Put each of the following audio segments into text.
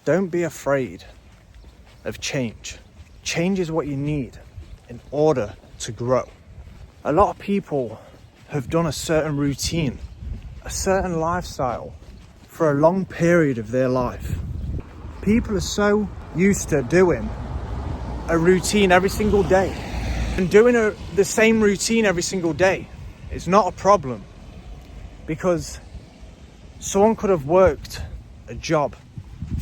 don't be afraid of change. Change is what you need in order to grow. A lot of people have done a certain routine, a certain lifestyle for a long period of their life. People are so used to doing a routine every single day. And doing the same routine every single day is not a problem, because someone could have worked a job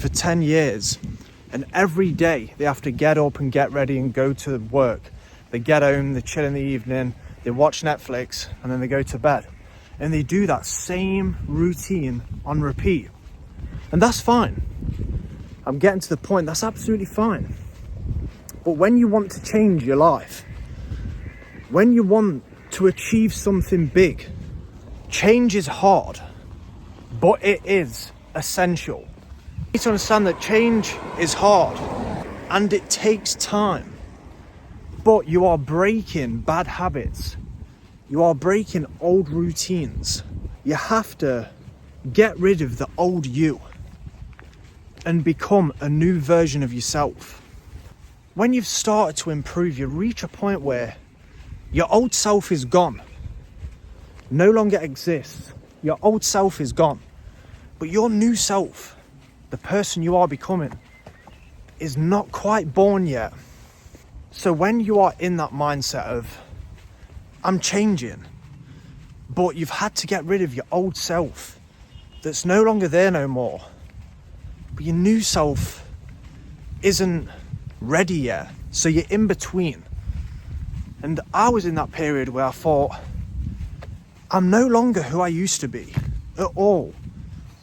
for 10 years and every day they have to get up and get ready and go to work. They get home, they chill in the evening, they watch Netflix, and then they go to bed. And they do that same routine on repeat. And that's fine. I'm getting to the point, that's absolutely fine. But when you want to change your life, when you want to achieve something big, change is hard, but it is essential. You need to understand that change is hard and it takes time, but you are breaking bad habits. You are breaking old routines. You have to get rid of the old you and become a new version of yourself. When you've started to improve, you reach a point where your old self is gone, no longer exists. Your old self is gone, but your new self, the person you are becoming, is not quite born yet. So when you are in that mindset of, I'm changing, but you've had to get rid of your old self that's no longer there no more, but your new self isn't ready yet, so you're in between. And I was in that period where I thought, I'm no longer who I used to be at all.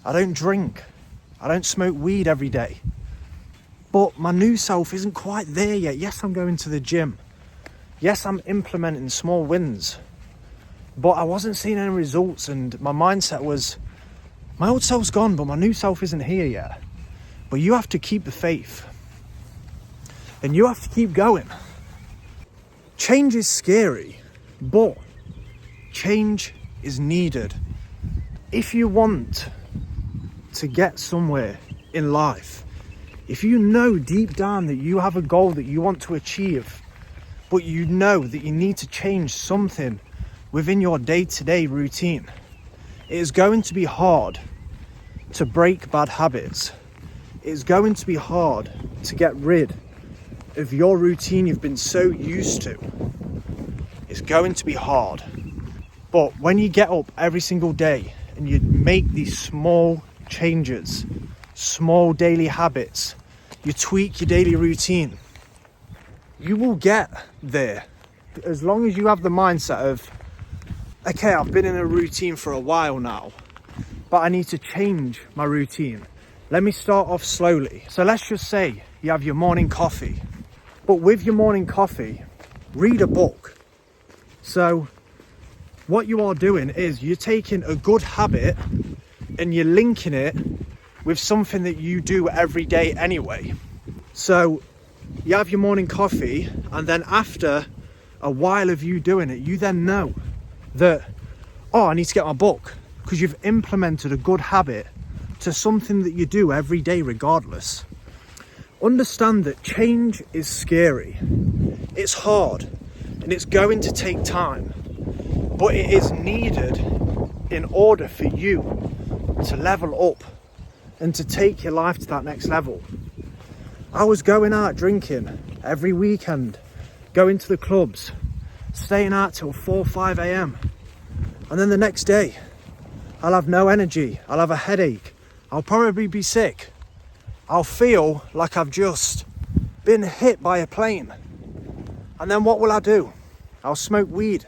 I don't drink, I don't smoke weed every day, but my new self isn't quite there yet. Yes, I'm going to the gym. Yes, I'm implementing small wins, but I wasn't seeing any results, and my mindset was, my old self's gone, but my new self isn't here yet. But you have to keep the faith, and you have to keep going. Change is scary, but change is needed. If you want to get somewhere in life, if you know deep down that you have a goal that you want to achieve, but you know that you need to change something within your day-to-day routine, it is going to be hard to break bad habits. It is going to be hard to get rid of your routine you've been so used to. It's going to be hard. But when you get up every single day and you make these small changes, small daily habits, you tweak your daily routine, you will get there. As long as you have the mindset of, okay, I've been in a routine for a while now, but I need to change my routine. Let me start off slowly. So let's just say you have your morning coffee, but with your morning coffee, read a book. So what you are doing is you're taking a good habit and you're linking it with something that you do every day anyway. So you have your morning coffee, and then after a while of you doing it, you then know that, oh, I need to get my book, because you've implemented a good habit to something that you do every day regardless. Understand that change is scary, it's hard, and it's going to take time, but it is needed in order for you to level up and to take your life to that next level. I was going out drinking every weekend, going to the clubs, staying out till 4 or 5 a.m. And then the next day, I'll have no energy, I'll have a headache, I'll probably be sick. I'll feel like I've just been hit by a plane. And then what will I do? I'll smoke weed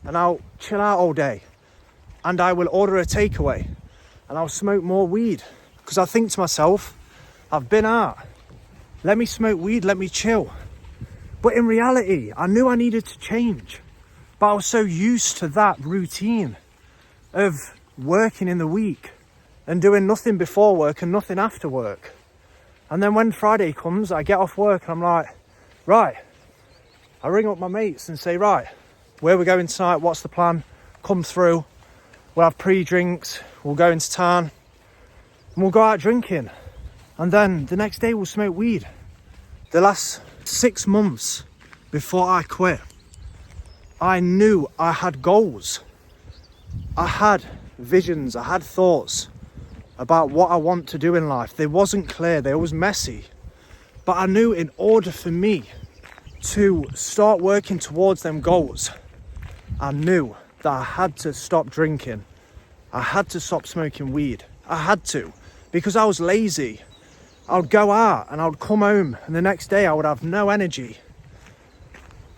and I'll chill out all day. And I will order a takeaway and I'll smoke more weed. Because I think to myself, I've been out. Let me smoke weed, let me chill. But in reality, I knew I needed to change. But I was so used to that routine of working in the week and doing nothing before work and nothing after work. And then when Friday comes, I get off work and I'm like, right. I ring up my mates and say, right, where are we going tonight? What's the plan? Come through. We'll have pre-drinks. We'll go into town and we'll go out drinking. And then the next day we'll smoke weed. The last 6 months before I quit, I knew I had goals. I had visions, I had thoughts about what I want to do in life. They wasn't clear, they was messy. But I knew in order for me to start working towards them goals, I knew that I had to stop drinking. I had to stop smoking weed. I had to, because I was lazy. I would go out and I would come home and the next day I would have no energy.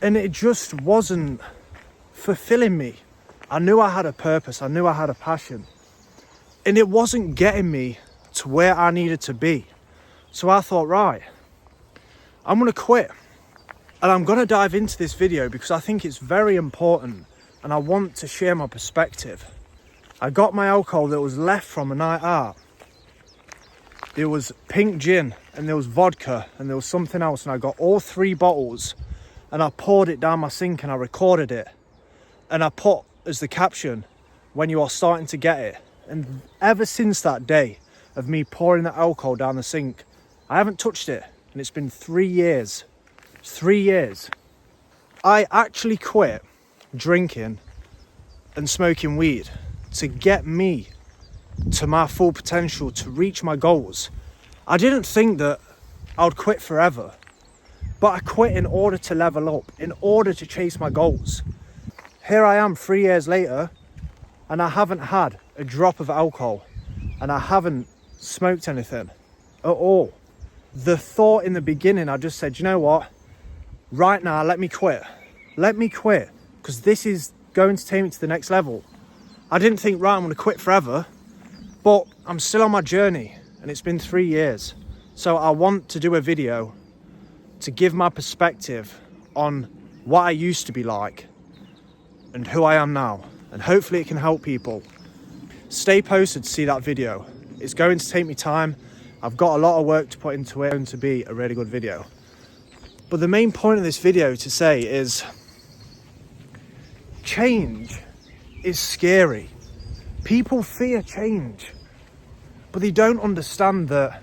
And it just wasn't fulfilling me. I knew I had a purpose. I knew I had a passion. And it wasn't getting me to where I needed to be. So I thought, right, I'm going to quit. And I'm going to dive into this video because I think it's very important and I want to share my perspective. I got my alcohol that was left from a night out. There was pink gin and there was vodka and there was something else, and I got all 3 bottles and I poured it down my sink and I recorded it. And I put as the caption, when you are starting to get it. And ever since that day of me pouring that alcohol down the sink, I haven't touched it. And it's been 3 years. 3 years. I actually quit drinking and smoking weed to get me to my full potential, to reach my goals. I didn't think that I would quit forever, but I quit in order to level up, in order to chase my goals. Here I am 3 years later, and I haven't had a drop of alcohol, and I haven't smoked anything at all. The thought in the beginning, I just said, you know what? Right now, let me quit. Let me quit, because this is going to take me to the next level. I didn't think, right, I'm going to quit forever, but I'm still on my journey, and it's been 3 years. So I want to do a video to give my perspective on what I used to be like and who I am now. And hopefully it can help people. Stay posted to see that video. It's going to take me time. I've got a lot of work to put into it. It's going to be a really good video. But the main point of this video to say is change is scary. People fear change, but they don't understand that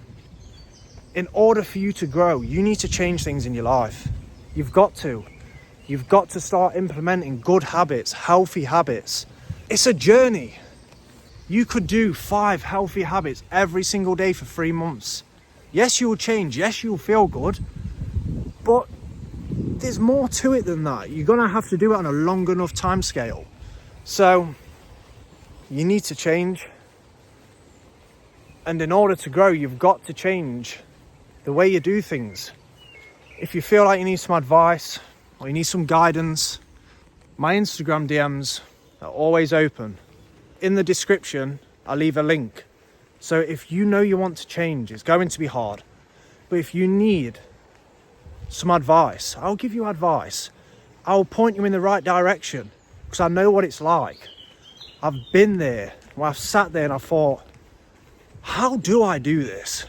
in order for you to grow, you need to change things in your life. You've got to. You've got to start implementing good habits, healthy habits. It's a journey. You could do 5 healthy habits every single day for 3 months. Yes, you'll change. Yes, you'll feel good. But there's more to it than that. You're going to have to do it on a long enough time scale. So you need to change. And in order to grow, you've got to change the way you do things. If you feel like you need some advice or you need some guidance, my Instagram DMs are always open. In the description, I'll leave a link. So if you know you want to change, it's going to be hard. But if you need some advice, I'll give you advice. I'll point you in the right direction because I know what it's like. I've been there, where I've sat there and I thought, how do I do this?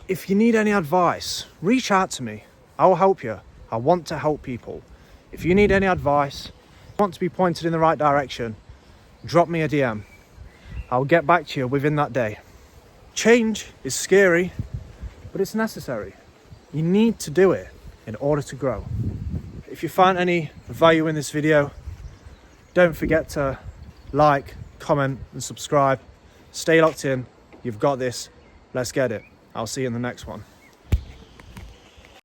If you need any advice, reach out to me. I'll help you. I want to help people. If you need any advice, want to be pointed in the right direction, drop me a DM. I'll get back to you within that day. Change is scary, but it's necessary. You need to do it in order to grow. If you find any value in this video, don't forget to like, comment and subscribe. Stay locked in. You've got this. Let's get it. I'll see you in the next one.